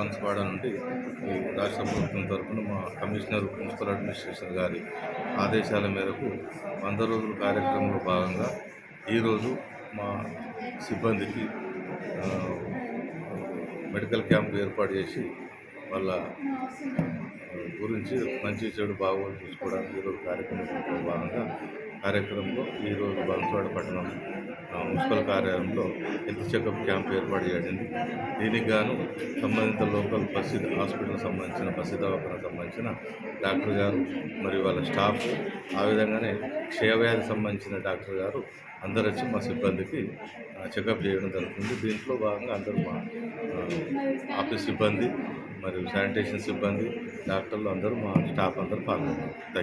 బాన్స్వాడ నుండి ఈ రాష్ట్ర ప్రభుత్వం తరఫున మా కమిషనర్ మున్సిపల్ అడ్మినిస్ట్రేషన్ గారి ఆదేశాల మేరకు 100 రోజుల కార్యక్రమంలో భాగంగా ఈరోజు మా సిబ్బందికి మెడికల్ క్యాంప్ ఏర్పాటు చేసి వాళ్ళ గురించి మంచి చెడు బాగోలు చూసుకోవడానికి ఈరోజు కార్యక్రమంలో భాగంగా కార్యక్రమంలో ఈరోజు బాన్స్వాడ పట్టణం మున్సిపల్ కార్యాలయంలో హెల్త్ చెకప్ క్యాంప్ ఏర్పాటు చేయడింది. దీనికి గాను సంబంధిత లోకల్ హాస్పిటల్కి సంబంధించిన బస్సు దవాఖానకు సంబంధించిన డాక్టర్ గారు మరియు వాళ్ళ స్టాఫ్, ఆ విధంగానే క్షయవ్యాధికి సంబంధించిన డాక్టర్ గారు అందరూ వచ్చి మా సిబ్బందికి చెకప్ చేయడం జరుగుతుంది. దీంట్లో భాగంగా అందరూ మా ఆఫీస్ సిబ్బంది మరియు శానిటేషన్ సిబ్బంది, డాక్టర్లు అందరూ మా స్టాఫ్ అందరూ పాల్గొన్నారు.